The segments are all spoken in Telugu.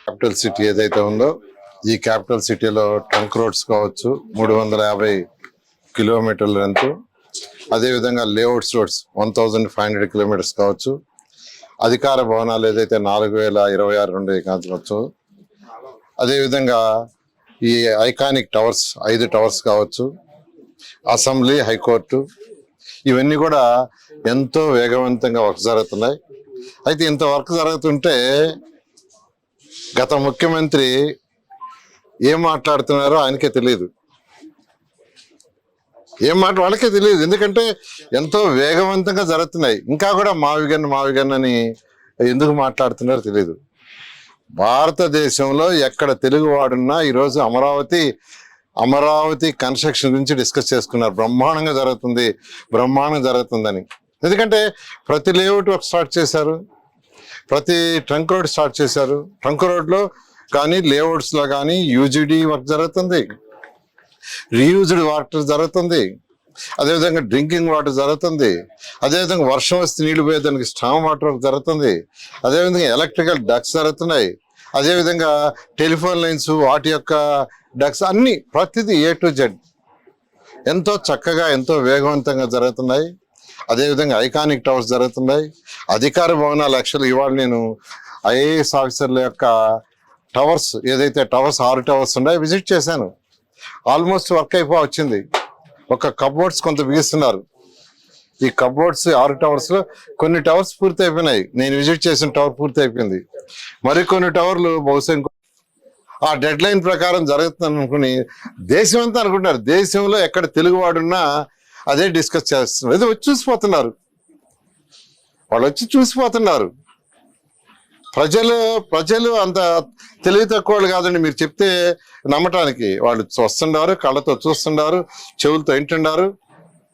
క్యాపిటల్ సిటీ ఏదైతే ఉందో ఈ క్యాపిటల్ సిటీలో ట్రంక్ రోడ్స్ కావచ్చు 350 కిలోమీటర్ల లెంత్, అదేవిధంగా లేఅవుట్స్ రోడ్స్ 1500 కిలోమీటర్స్ కావచ్చు, అధికార భవనాలు ఏదైతే 4026 నుండి కావచ్చు, అదేవిధంగా ఈ ఐకానిక్ టవర్స్ 5 టవర్స్ కావచ్చు, అసెంబ్లీ, హైకోర్టు, ఇవన్నీ కూడా ఎంతో వేగవంతంగా వర్క్ జరుగుతున్నాయి. అయితే ఇంత వర్క్ జరుగుతుంటే గత ముఖ్యమంత్రి ఏం మాట్లాడుతున్నారో ఆయనకే తెలియదు, వాళ్ళకే తెలియదు. ఎందుకంటే ఎంతో వేగవంతంగా జరుగుతున్నాయి. ఇంకా కూడా మావిగన్ అని ఎందుకు మాట్లాడుతున్నారో తెలియదు. భారతదేశంలో ఎక్కడ తెలుగు వాడున్నా ఈరోజు అమరావతి కన్స్ట్రక్షన్ గురించి డిస్కస్ చేసుకున్నారు. బ్రహ్మాండంగా జరుగుతుందని. ఎందుకంటే ప్రతి లేఅవుట్ స్టార్ట్ చేశారు, ప్రతి ట్రంక్ రోడ్ స్టార్ట్ చేశారు. ట్రంక్ రోడ్లో కానీ లేఅవుట్స్లో కానీ యూజిడి వర్క్ జరుగుతుంది, రీయూజ్డ్ వాటర్ జరుగుతుంది, అదేవిధంగా డ్రింకింగ్ వాటర్ జరుగుతుంది, అదేవిధంగా వర్షం వస్తే నీళ్లు పోయేదానికి స్టామ్ వాటర్ వర్క్ జరుగుతుంది, అదేవిధంగా ఎలక్ట్రికల్ డక్స్ జరుగుతున్నాయి, అదేవిధంగా టెలిఫోన్ లైన్స్ వాటి యొక్క డక్స్ అన్ని ప్రతిదీ A to Z ఎంతో చక్కగా ఎంతో వేగవంతంగా జరుగుతున్నాయి. అదేవిధంగా ఐకానిక్ టవర్స్ జరుగుతున్నాయి. అధికార భవనాలు యాక్చువల్లీ ఇవాళ నేను IAS ఆఫీసర్ల యొక్క టవర్స్ ఏదైతే 6 టవర్స్ ఉన్నాయో విజిట్ చేశాను. ఆల్మోస్ట్ వర్క్ వచ్చింది. ఒక కప్బోర్డ్స్ కొంత బిగిస్తున్నారు. ఈ కప్బోర్డ్స్ 6 టవర్స్ లో కొన్ని టవర్స్ పూర్తి అయిపోయినాయి. నేను విజిట్ చేసిన టవర్ పూర్తి అయిపోయింది. మరికొన్ని టవర్లు బహుశా ఆ డెడ్ లైన్ ప్రకారం జరుగుతుంది అనుకుని దేశం అంతా అనుకుంటున్నారు. దేశంలో ఎక్కడ తెలుగువాడున్నా అదే డిస్కస్ చేస్తున్నారు. ఇది వచ్చి చూసిపోతున్నారు, వాళ్ళు వచ్చి చూసిపోతున్నారు. ప్రజలు అంత తెలివి తక్కువ వాళ్ళు కాదండి. మీరు చెప్తే నమ్మటానికి వాళ్ళు వస్తుండారు, కళ్ళతో చూస్తుండారు, చెవులతో వింటున్నారు.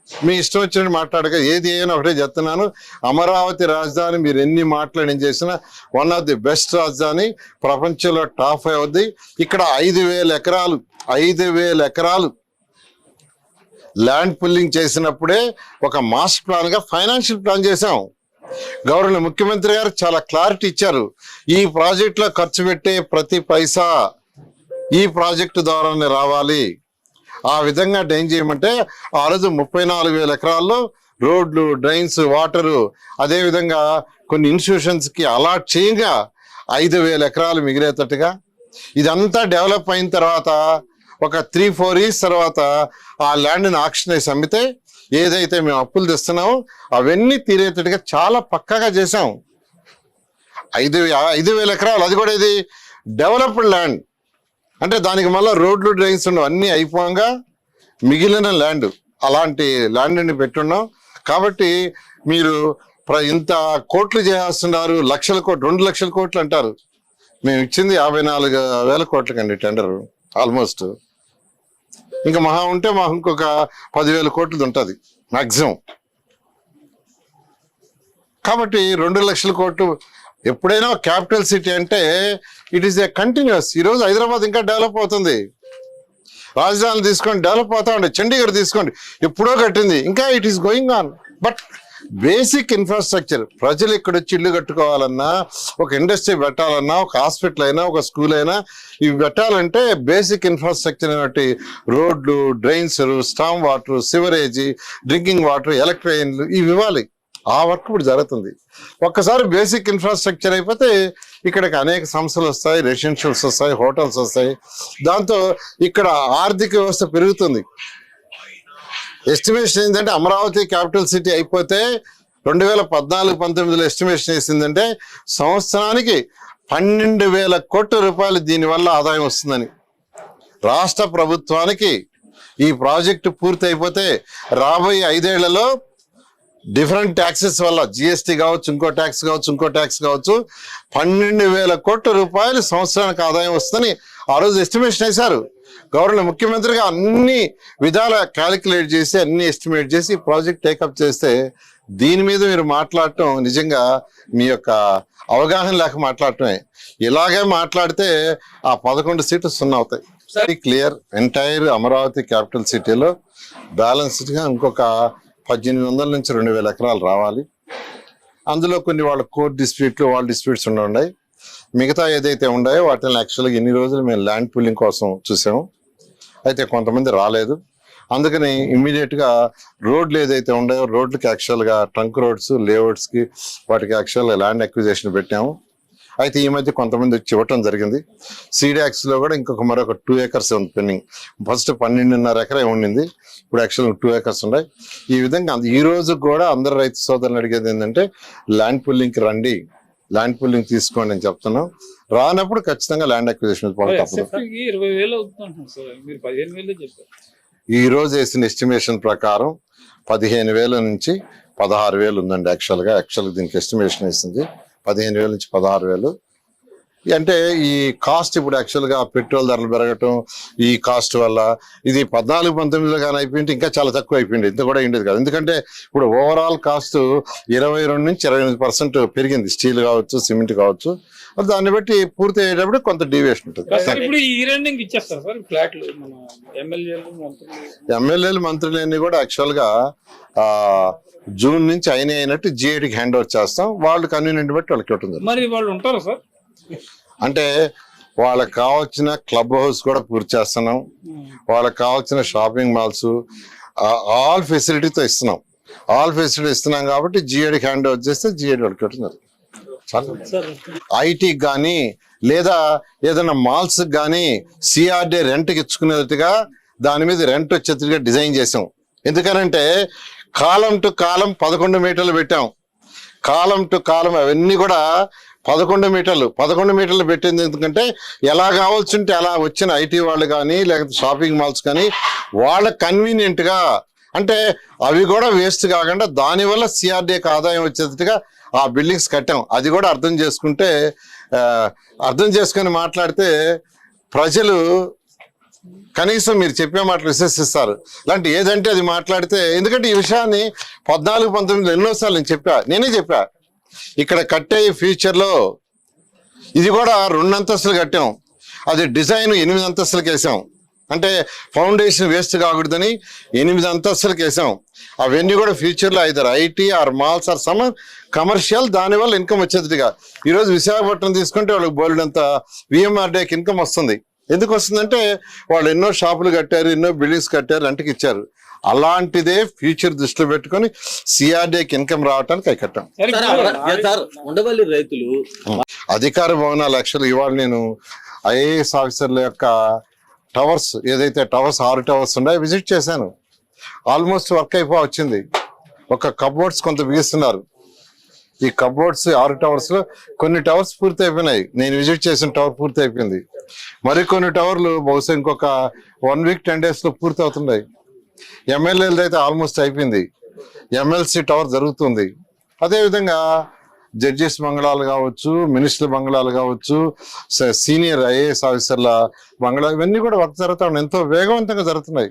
మీ ఇష్టం వచ్చినట్టు మాట్లాడక ఏది అయినా ఒకటే చెప్తున్నాను. అమరావతి రాజధాని మీరు ఎన్ని మాటలు నేను చేసినా వన్ ఆఫ్ ది బెస్ట్ రాజధాని, ప్రపంచంలో టాప్ 5 అవుద్ది. ఇక్కడ 5,000 ఎకరాలు ల్యాండ్ పుల్లింగ్ చేసినప్పుడే ఒక మాస్టర్ ప్లాన్ గా ఫైనాన్షియల్ ప్లాన్ చేశాం. గౌరవ ముఖ్యమంత్రి గారు చాలా క్లారిటీ ఇచ్చారు. ఈ ప్రాజెక్ట్ లో ఖర్చు పెట్టే ప్రతి పైసా ఈ ప్రాజెక్టు ద్వారానే రావాలి. ఆ విధంగా ఏం చేయమంటే ఆ రోజు 34,000 ఎకరాల్లో రోడ్లు, డ్రైన్స్, వాటరు, అదేవిధంగా కొన్ని ఇన్స్టిట్యూషన్స్ కి అలాట్ చేయగా 5,000 ఎకరాలు మిగిలేటట్టుగా ఇదంతా డెవలప్ అయిన తర్వాత ఒక 3-4 years తర్వాత ఆ ల్యాండ్ని ఆక్షన్ వేసి అమ్మితే ఏదైతే మేము అప్పులు తెస్తున్నామో అవన్నీ తీరేటట్టుగా చాలా పక్కాగా చేసాం. 5,000 ఎకరాలు, అది కూడా ఇది డెవలప్డ్ ల్యాండ్. అంటే దానికి మళ్ళీ రోడ్లు, డ్రైన్స్ ఉండవు, అన్నీ అయిపోగా మిగిలిన ల్యాండ్, అలాంటి ల్యాండ్ని పెట్టున్నాం. కాబట్టి మీరు ఇంత కోట్లు చేస్తున్నారు, 1,00,000 కోట్లు, 2 లక్షల కోట్లు అంటారు. మేము ఇచ్చింది 54,000 కోట్లకండి టెండర్ ఆల్మోస్ట్. ఇంకా మహా ఉంటే మాకు ఇంకొక 10,000 కోట్లు ఉంటుంది మ్యాక్సిమం. కాబట్టి 2 లక్షల కోట్లు. ఎప్పుడైనా క్యాపిటల్ సిటీ అంటే ఇట్ ఈస్ ఏ కంటిన్యూస్. ఈరోజు హైదరాబాద్ ఇంకా డెవలప్ అవుతుంది. రాజధాని తీసుకోండి, డెవలప్ అవుతా ఉండే. చండీగఢ్ తీసుకోండి, ఎప్పుడో కట్టింది, ఇంకా it is going on. But basic infrastructure, ప్రజలు ఇక్కడ వచ్చి ఇల్లు కట్టుకోవాలన్నా, ఒక ఇండస్ట్రీ పెట్టాలన్నా, ఒక హాస్పిటల్ అయినా, ఒక స్కూల్ అయినా, ఇవి పెట్టాలంటే బేసిక్ ఇన్ఫ్రాస్ట్రక్చర్ అనేటి రోడ్లు, drains, storm water, సివరేజీ, drinking water, electrical ఇవి ఇవ్వాలి. ఆ వర్క్ ఇప్పుడు జరుగుతుంది. ఒక్కసారి బేసిక్ ఇన్ఫ్రాస్ట్రక్చర్ అయిపోతే ఇక్కడికి అనేక సంస్థలు వస్తాయి, రెసిడెన్షియల్స్ వస్తాయి, హోటల్స్ వస్తాయి. దాంతో ఇక్కడ ఆర్థిక వ్యవస్థ పెరుగుతుంది. ఎస్టిమేషన్ ఏంటంటే అమరావతి క్యాపిటల్ సిటీ అయిపోతే 2014-19లో ఎస్టిమేషన్ వేసిందంటే సంవత్సరానికి 12,000 కోట్ల రూపాయలు దీనివల్ల ఆదాయం వస్తుందని. రాష్ట్ర ప్రభుత్వానికి ఈ ప్రాజెక్టు పూర్తి అయిపోతే రాబోయే 5 ఏళ్లలో డిఫరెంట్ ట్యాక్సెస్ వల్ల, GST కావచ్చు, ఇంకో ట్యాక్స్ కావచ్చు, 12,000 కోట్ల రూపాయలు సంవత్సరానికి ఆదాయం వస్తుందని ఆ రోజు ఎస్టిమేషన్ వేశారు. గవర్నర్ ముఖ్యమంత్రిగా అన్ని విధాల క్యాలిక్యులేట్ చేసి, అన్ని ఎస్టిమేట్ చేసి ప్రాజెక్ట్ టేకప్ చేస్తే, దీని మీద మీరు మాట్లాడటం నిజంగా మీ యొక్క అవగాహన లేక మాట్లాడటమే. ఇలాగే మాట్లాడితే ఆ 11 సీట్లు 0 అవుతాయి. క్లియర్ ఎంటైర్ అమరావతి క్యాపిటల్ సిటీలో బ్యాలెన్స్డ్గా ఇంకొక 1,800 నుంచి 2,000 ఎకరాలు రావాలి. అందులో కొన్ని వాళ్ళ కోర్ట్ డిస్ప్యూట్లు వాళ్ళ డిస్ప్యూట్స్ ఉన్నాయి. మిగతా ఏదైతే ఉన్నాయో వాటిని యాక్చువల్గా ఎన్ని రోజులు మేము ల్యాండ్ పూలింగ్ కోసం చూసాము. అయితే కొంతమంది రాలేదు. అందుకని ఇమ్మీడియట్గా రోడ్లు ఏదైతే ఉన్నాయో రోడ్లకి యాక్చువల్గా ట్రంక్ రోడ్స్ లేఅవుట్స్కి వాటికి యాక్చువల్గా ల్యాండ్ అక్విజిషన్ పెట్టాము. అయితే ఈ మధ్య కొంతమంది వచ్చి ఇవ్వటం జరిగింది. సీడాక్స్లో కూడా మరొక 2 acres ఉంది పెండింగ్. ఫస్ట్ 12.5 ఎకరా ఉండింది, ఇప్పుడు యాక్చువల్గా 2 acres ఉన్నాయి. ఈ విధంగా ఈ రోజు కూడా అందరు రైతు సోదరులు అడిగేది ఏంటంటే ల్యాండ్ పుల్లింగ్కి రండి, ల్యాండ్ పుల్లింగ్ తీసుకోండి అని చెప్తున్నాం. రానప్పుడు ఖచ్చితంగా ల్యాండ్ అక్విజిషన్ తప్పదు. ఈ రోజు వేసిన ఎస్టిమేషన్ ప్రకారం 15,000 నుంచి 16,000 ఉందండి. యాక్చువల్గా దీనికి ఎస్టిమేషన్ వేసింది 15,000 నుంచి 16,000. అంటే ఈ కాస్ట్ ఇప్పుడు యాక్చువల్గా పెట్రోల్ ధరలు పెరగటం ఈ కాస్ట్ వల్ల ఇది 14-19లో కానీ అయిపోయింటే ఇంకా చాలా తక్కువ అయిపోయింది. ఇంత కూడా ఉండేది కాదు. ఎందుకంటే ఇప్పుడు ఓవరాల్ కాస్ట్ 22 నుంచి 28% పెరిగింది. స్టీల్ కావచ్చు, సిమెంట్ కావచ్చు. దాన్ని బట్టి పూర్తి అయ్యేటప్పుడు కొంత డీవియేషన్ ఉంటుంది. ఎమ్మెల్యేలు మంత్రులు అన్ని కూడా యాక్చువల్గా జూన్ నుంచి అయినట్టు జిఐడికి హ్యాండ్ ఓవర్ చేస్తాం. వాళ్ళు కన్వీనియంట్ బట్టి వాళ్ళకి ఉంటుంది. మరి వాళ్ళు ఉంటారు సార్, అంటే వాళ్ళకి కావాల్సిన క్లబ్ హౌస్ కూడా పూర్తి చేస్తున్నాం. వాళ్ళకి కావాల్సిన షాపింగ్ మాల్స్ ఆల్ ఫెసిలిటీతో ఇస్తున్నాం. ఆల్ ఫెసిలిటీ ఇస్తున్నాం కాబట్టి జిఐడికి హ్యాండ్ ఓవర్ చేస్తే జిఐడి వాళ్ళకి ఉంటుంది. ఐటీకి కానీ లేదా ఏదైనా మాల్స్ కానీ సిఆర్డే రెంట్కి ఇచ్చుకునేట్టుగా దాని మీద రెంట్ వచ్చేట్టుగా డిజైన్ చేసాం. ఎందుకనంటే కాలం టు కాలం 11 మీటర్లు పెట్టాం. కాలం టు కాలం అవన్నీ కూడా 11 మీటర్లు పెట్టింది. ఎందుకంటే ఎలా కావాల్సి ఉంటే అలా వచ్చిన ఐటీ వాళ్ళు కానీ లేకపోతే షాపింగ్ మాల్స్ కానీ వాళ్ళ కన్వీనియంట్గా, అంటే అవి కూడా వేస్ట్ కాకుండా దానివల్ల సిఆర్డీకి ఆదాయం వచ్చేట్టుగా ఆ బిల్డింగ్స్ కట్టాం. అది కూడా అర్థం చేసుకొని మాట్లాడితే ప్రజలు కనీసం మీరు చెప్పే మాటలు విశ్వసిస్తారు. ఇలాంటి ఏదంటే అది మాట్లాడితే, ఎందుకంటే ఈ విషయాన్ని 14-19 ఎన్నోసార్లు నేనే చెప్పా. ఇక్కడ కట్టే ఫ్యూచర్లో ఇది కూడా 2 అంతస్తులు కట్టాం. అది డిజైన్ 8 అంతస్తులకు వేసాం. అంటే ఫౌండేషన్ వేస్ట్ కాకూడదని 8 అంతస్తులకు వేసాం. అవన్నీ కూడా ఫ్యూచర్లో either IT or malls or some commercial, దానివల్ల ఇన్కమ్ వచ్చేదిగా. ఈరోజు విశాఖపట్నం తీసుకుంటే వాళ్ళకి బోల్డంత విఎంఆర్డేకి ఇన్కమ్ వస్తుంది. ఎందుకు వస్తుందంటే వాళ్ళు ఎన్నో షాపులు కట్టారు, ఎన్నో బిల్డింగ్స్ కట్టారు, రెంట్కి ఇచ్చారు. అలాంటిదే ఫ్యూచర్ దృష్టిలో పెట్టుకొని సిఆర్డీకి ఇన్కమ్ రావడానికి అవి కట్టాం. ఉండవల్లి రైతులు అధికార భవనాలు యాక్చువల్ ఇవాళ నేను ఐఏఎస్ ఆఫీసర్ల యొక్క టవర్స్ ఏదైతే 6 టవర్స్ ఉన్నాయో విజిట్ చేశాను. ఆల్మోస్ట్ వర్క్ వచ్చింది. ఒక కబోర్డ్స్ కొంత బిగిస్తున్నారు. ఈ కబోర్డ్స్ 6 టవర్స్ లో కొన్ని టవర్స్ పూర్తి అయిపోయినాయి. నేను విజిట్ చేసిన టవర్ పూర్తి అయిపోయింది. మరికొన్ని టవర్లు బహుశా ఇంకొక 1 వీక్ 10 days లో పూర్తి అవుతున్నాయి. ఎమ్మెల్యేలది అయితే ఆల్మోస్ట్ అయిపోయింది. ఎమ్మెల్సీ టవర్ జరుగుతుంది. అదేవిధంగా జడ్జెస్ బంగ్లాలు కావచ్చు, మినిస్టర్ బంగ్లాలు కావచ్చు, సీనియర్ ఐఏఎస్ ఆఫీసర్ల బంగ్లా, ఇవన్నీ కూడా వర్క్ జరుగుతా ఉన్నాయి. ఎంతో వేగవంతంగా జరుగుతున్నాయి.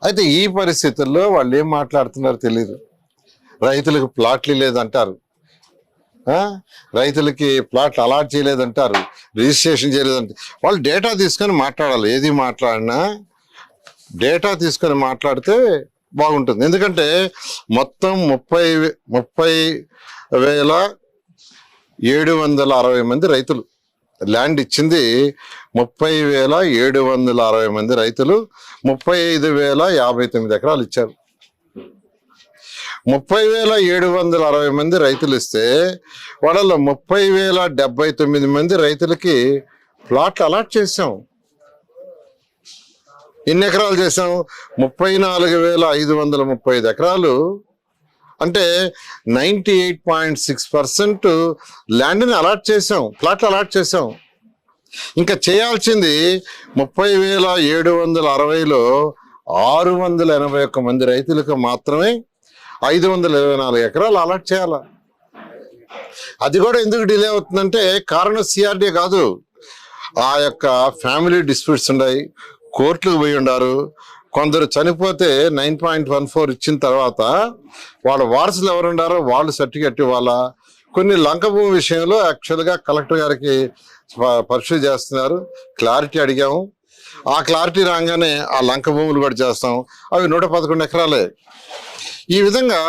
అయితే ఈ పరిస్థితుల్లో వాళ్ళు ఏం మాట్లాడుతున్నారో తెలియదు. రైతులకు ప్లాట్లు లేదంటారు, రైతులకి ప్లాట్లు అలాట్ చేయలేదంటారు, రిజిస్ట్రేషన్ చేయలేదంటారు. వాళ్ళు డేటా తీసుకొని మాట్లాడాలి. ఏది మాట్లాడినా డేటా తీసుకొని మాట్లాడితే బాగుంటుంది. ఎందుకంటే మొత్తం 30,760 మంది రైతులు ల్యాండ్ ఇచ్చింది. 30,760 మంది రైతులు 35,059 ఎకరాలు ఇచ్చారు. 30,760 మంది రైతులు ఇస్తే వాళ్ళలో 30,079 మంది రైతులకి ప్లాట్లు అలాట్ చేసాం. ఎన్ని ఎకరాలు చేసాం? 34,535 ఎకరాలు. అంటే 98.6% ల్యాండ్ని అలాట్ చేసాం, ప్లాట్లు అలాట్ చేసాం. ఇంకా చేయాల్సింది 30,760లో 681 మంది రైతులకు మాత్రమే 524 ఎకరాలు అలాట్ చేయాల. అది కూడా ఎందుకు డిలే అవుతుందంటే కారణం సిఆర్డీ కాదు, ఆ యొక్క ఫ్యామిలీ డిస్ప్యూట్స్ ఉన్నాయి, కోర్టులకు పోయి ఉండారు. కొందరు చనిపోతే 9.14 ఇచ్చిన తర్వాత వాళ్ళ వారసులు ఎవరు ఉండారో వాళ్ళు సర్టిఫికెట్ ఇవ్వాలా. కొన్ని లంక భూమి విషయంలో యాక్చువల్గా కలెక్టర్ గారికి పరిశీలి చేస్తున్నారు. క్లారిటీ అడిగాము. ఆ క్లారిటీ రాగానే ఆ లంక భూములు కూడా చేస్తాం. అవి 111 ఎకరాలే. ఈ విధంగా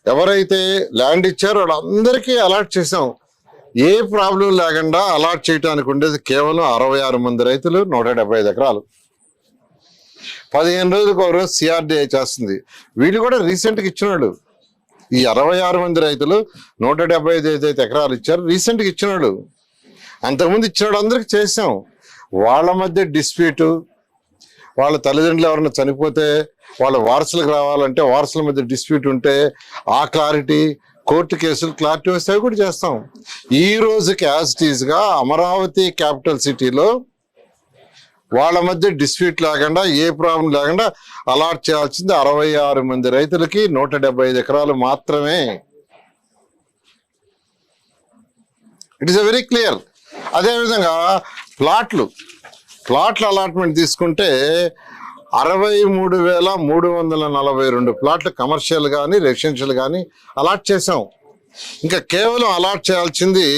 ఎవరైతే ల్యాండ్ ఇచ్చారో వాళ్ళందరికీ అలాట్ చేసాం. ఏ ప్రాబ్లం లేకుండా అలాట్ చేయడానికి ఉండేది కేవలం 66 మంది రైతులు, 175 ఎకరాలు. 15 రోజులకు ఒక రోజు సిఆర్డిఐ చేస్తుంది. వీళ్ళు కూడా రీసెంట్గా ఇచ్చినాడు. ఈ 66 మంది రైతులు 175 ఎకరాలు ఇచ్చారు, రీసెంట్గా ఇచ్చినాడు. అంతకుముందు ఇచ్చినాడు అందరికి చేసాం. వాళ్ళ మధ్య డిస్ప్యూటు, వాళ్ళ తల్లిదండ్రులు ఎవరైనా చనిపోతే వాళ్ళ వారసులకు రావాలంటే వారసుల మధ్య డిస్ప్యూట్ ఉంటే ఆ క్లారిటీ, కోర్టు కేసులు క్లారిటీ వస్తే కూడా చేస్తాం. ఈ రోజుకి యాజ్ ఇట్ ఈజ్ గా అమరావతి క్యాపిటల్ సిటీలో వాళ్ళ మధ్య డిస్ప్యూట్ లేకుండా, ఏ ప్రాబ్లం లేకుండా అలాట్ చేయాల్సింది 66 మంది రైతులకి 175 ఎకరాలు మాత్రమే. It is very clear. అదేవిధంగా ప్లాట్ల అలాట్మెంట్ తీసుకుంటే 63,342 ప్లాట్లు కమర్షియల్ కానీ రెసిడెన్షియల్ కానీ అలాట్ చేసాం. ఇంకా కేవలం అలాట్ చేయాల్సింది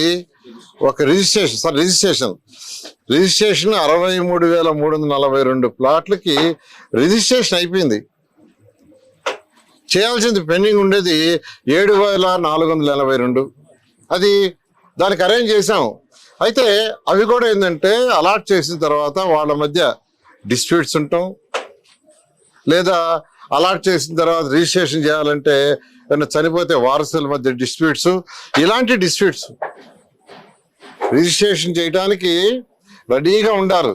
ఒక రిజిస్ట్రేషన్ 63,342 ప్లాట్లకి రిజిస్ట్రేషన్ అయిపోయింది. చేయాల్సింది పెండింగ్ ఉండేది 7,482. అది దానికి అరేంజ్ చేసాం. అయితే అవి కూడా ఏంటంటే అలాట్ చేసిన తర్వాత వాళ్ళ మధ్య డిస్ప్యూట్స్ ఉంటాం, లేదా అలాట్ చేసిన తర్వాత రిజిస్ట్రేషన్ చేయాలంటే ఏమైనా చనిపోతే వారసుల మధ్య డిస్ప్యూట్స్, ఇలాంటి డిస్ప్యూట్స్ రిజిస్ట్రేషన్ చేయడానికి రెడీగా ఉండారు.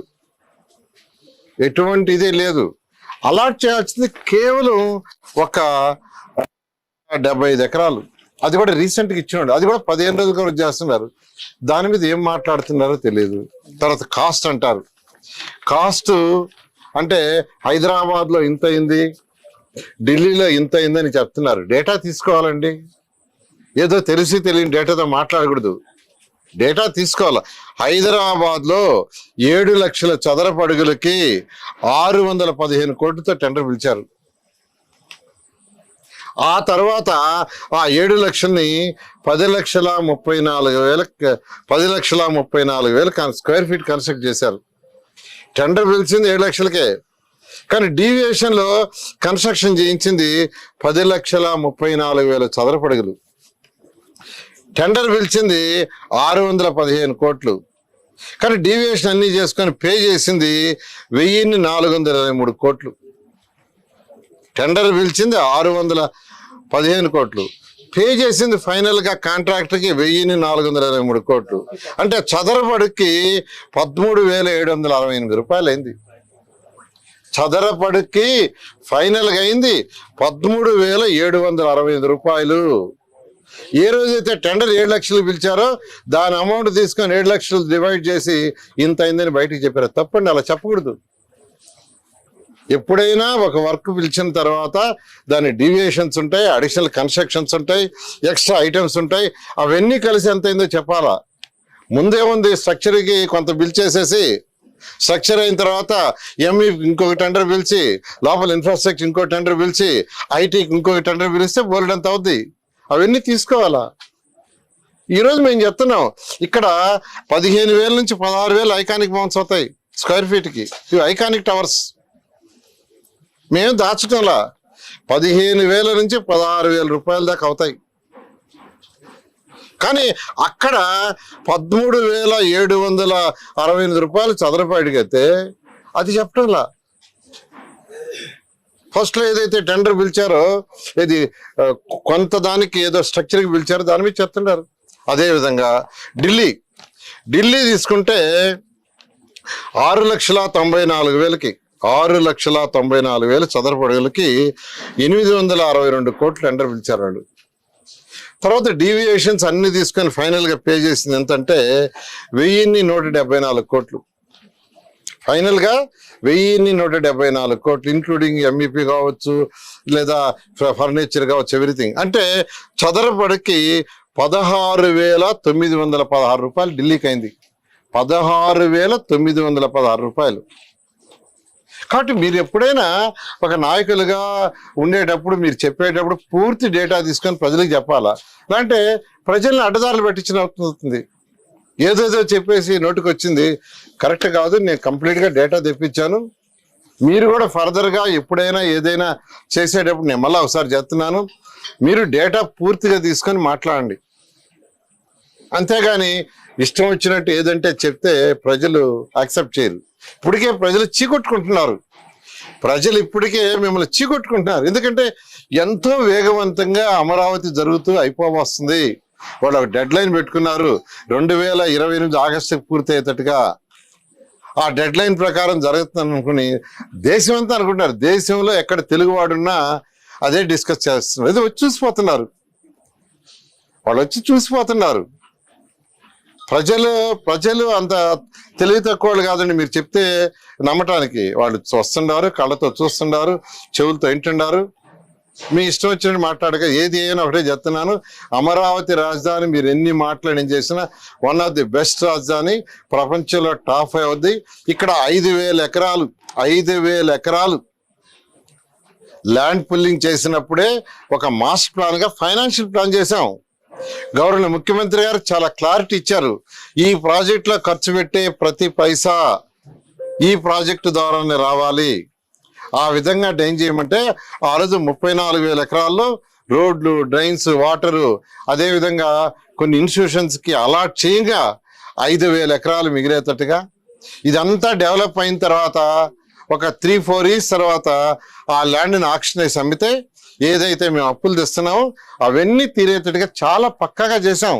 ఎటువంటి ఇదే లేదు. అలాట్ చేయాల్సింది కేవలం ఒక 75 ఎకరాలు. అది కూడా రీసెంట్గా ఇచ్చినాడు. అది కూడా 15 రోజుల వరకు చేస్తున్నారు. దాని మీద ఏం మాట్లాడుతున్నారో తెలియదు. తర్వాత కాస్ట్ అంటారు. కాస్ట్ అంటే హైదరాబాద్లో ఇంత అయింది, ఢిల్లీలో ఇంత అయిందని చెప్తున్నారు. డేటా తీసుకోవాలండి. ఏదో తెలిసి తెలియని డేటాతో మాట్లాడకూడదు. డేటా తీసుకోవాలి. హైదరాబాద్లో 7 లక్షల చదరపు అడుగులకి 615 కోట్లతో టెండర్ పిలిచారు. ఆ తర్వాత ఆ 7 లక్షల్ని 10,34,000 స్క్వేర్ ఫీట్ కన్స్ట్రక్ట్ చేశారు. టెండర్ పిలిచింది 7 లక్షలకే, కానీ డీవియేషన్లో కన్స్ట్రక్షన్ చేయించింది 10,34,000 చదరపు అడుగులు. టెండర్ పిలిచింది 615 కోట్లు, కానీ డీవియేషన్ అన్ని చేసుకొని పే చేసింది 1,423 కోట్లు. టెండర్ పిలిచింది 615 కోట్లు, పే చేసింది ఫైనల్ గా కాంట్రాక్టర్ కి 1,423 కోట్లు. అంటే చదరపడికి 13,768 రూపాయలు అయింది. చదరపడికి ఫైనల్ గా అయింది 13,765 రూపాయలు. ఏ రోజైతే టెండర్ 7 లక్షలు పిలిచారో దాని అమౌంట్ తీసుకొని 7 లక్షలు డివైడ్ చేసి ఇంత అయిందని బయటకు చెప్పారు. తప్పండి, అలా చెప్పకూడదు. ఎప్పుడైనా ఒక వర్క్ పిలిచిన తర్వాత దాని డీవియేషన్స్ ఉంటాయి, అడిషనల్ కన్స్ట్రక్షన్స్ ఉంటాయి, ఎక్స్ట్రా ఐటమ్స్ ఉంటాయి. అవన్నీ కలిసి ఎంత అయిందో చెప్పాలా. ముందేముంది, స్ట్రక్చర్కి కొంత బిల్ చేసేసి స్ట్రక్చర్ అయిన తర్వాత ఎంఈ ఇంకొక టెండర్ పిలిచి, లోపల ఇన్ఫ్రాస్ట్రక్చర్ ఇంకో టెండర్ పిలిచి, ఐటీకి ఇంకొక టెండర్ పిలిస్తే బోలెడంత అవుద్ది. అవన్నీ తీసుకోవాలా. ఈరోజు మేము చెప్తున్నాం ఇక్కడ 15,000 నుంచి 16,000 ఐకానిక్ మౌంట్స్ అవుతాయి స్క్వేర్ ఫీట్కి. ఇవి ఐకానిక్ టవర్స్. మేము దాచటంలా 15,000 నుంచి 16,000 రూపాయల దాకా అవుతాయి. కానీ అక్కడ 13,768 రూపాయలు చదరపు అడిగితే అది చెప్పటంలా. ఫస్ట్లో ఏదైతే టెండర్ పిలిచారో, ఇది కొంత దానికి ఏదో స్ట్రక్చర్కి పిలిచారో దాని మీద చెప్తున్నారు. అదేవిధంగా ఢిల్లీ తీసుకుంటే 6,94,000కి 6,94,000 చదరపు అడుగులకి 862 కోట్లు టెండర్ పిలిచారు వాళ్ళు. తర్వాత డీవియేషన్స్ అన్ని తీసుకొని ఫైనల్ గా పే చేసింది ఎంతంటే 1,174 కోట్లు. ఫైనల్ గా 1,174 కోట్లు, ఇంక్లూడింగ్ ఎంఈపీ కావచ్చు, లేదా ఫర్నిచర్ కావచ్చు, ఎవ్రీథింగ్. అంటే చదరపడికి 16,916 రూపాయలు ఢిల్లీకి అయింది. 16,916 రూపాయలు. కాబట్టి మీరు ఎప్పుడైనా ఒక నాయకులుగా ఉండేటప్పుడు, మీరు చెప్పేటప్పుడు పూర్తి డేటా తీసుకొని ప్రజలకు చెప్పాలా. అంటే ప్రజల్ని అడ్డదారులు పెట్టించిన అవుతుంది. ఏదేదో చెప్పేసి నోటికి వచ్చింది కరెక్ట్ కాదు. నేను కంప్లీట్గా డేటా తెప్పించాను, మీరు కూడా ఫర్దర్గా ఎప్పుడైనా ఏదైనా చేసేటప్పుడు నేను మళ్ళీ ఒకసారి చెప్తున్నాను, మీరు డేటా పూర్తిగా తీసుకొని మాట్లాడండి. అంతేగాని ఇష్టం వచ్చినట్టు ఏదంటే చెప్తే ప్రజలు యాక్సెప్ట్ చేయరు. ఇప్పటికే ప్రజలు చీకొట్టుకుంటున్నారు. ప్రజలు ఇప్పటికే మిమ్మల్ని చీకొట్టుకుంటున్నారు. ఎందుకంటే ఎంతో వేగవంతంగా అమరావతి జరుగుతూ అయిపోవస్తుంది. వాళ్ళు ఒక డెడ్ లైన్ పెట్టుకున్నారు, 2028 ఆగస్టుకి పూర్తి అయ్యేటట్టుగా. ఆ డెడ్ లైన్ ప్రకారం జరుగుతుంది అనుకుని దేశం అంతా అనుకుంటున్నారు. దేశంలో ఎక్కడ తెలుగువాడున్నా అదే డిస్కస్ చేస్తున్నారు. ఇది వచ్చి చూసిపోతున్నారు, వాళ్ళు వచ్చి చూసిపోతున్నారు. ప్రజలు అంత తెలివి తక్కువ వాళ్ళు కాదండి. మీరు చెప్తే నమ్మటానికి వాళ్ళు వస్తుండారు, కళ్ళతో చూస్తుండారు, చెవులతో వింటున్నారు. మీ ఇష్టం వచ్చినట్టు మాట్లాడక ఏది అయినా ఒకటే చెప్తున్నాను, అమరావతి రాజధాని మీరు ఎన్ని మాటలు ఏం చేసినా వన్ ఆఫ్ ది బెస్ట్ రాజధాని, ప్రపంచంలో టాప్ 5 అవుద్ది. ఇక్కడ 5,000 ఎకరాలు ల్యాండ్ పుల్లింగ్ చేసినప్పుడే ఒక మాస్టర్ ప్లాన్ గా ఫైనాన్షియల్ ప్లాన్ చేశాం. గౌరవ ముఖ్యమంత్రి గారు చాలా క్లారిటీ ఇచ్చారు. ఈ ప్రాజెక్టులో ఖర్చు పెట్టే ప్రతి పైసా ఈ ప్రాజెక్టు ద్వారానే రావాలి. ఆ విధంగా ఏం చేయమంటే ఆ రోజు 34,000 ఎకరాల్లో రోడ్లు, డ్రైన్స్, వాటరు, అదేవిధంగా కొన్ని ఇన్స్టిట్యూషన్స్ కి అలాట్ చేయగా 5,000 ఎకరాలు మిగిలేటట్టుగా ఇదంతా డెవలప్ అయిన తర్వాత ఒక 3-4 ఇయర్స్ తర్వాత ఆ ల్యాండ్ని ఆక్షన్ వేసి అమ్మితే ఏదైతే మేము అప్పులు తెస్తున్నామో అవన్నీ తీరేటట్టుగా చాలా పక్కాగా చేసాం.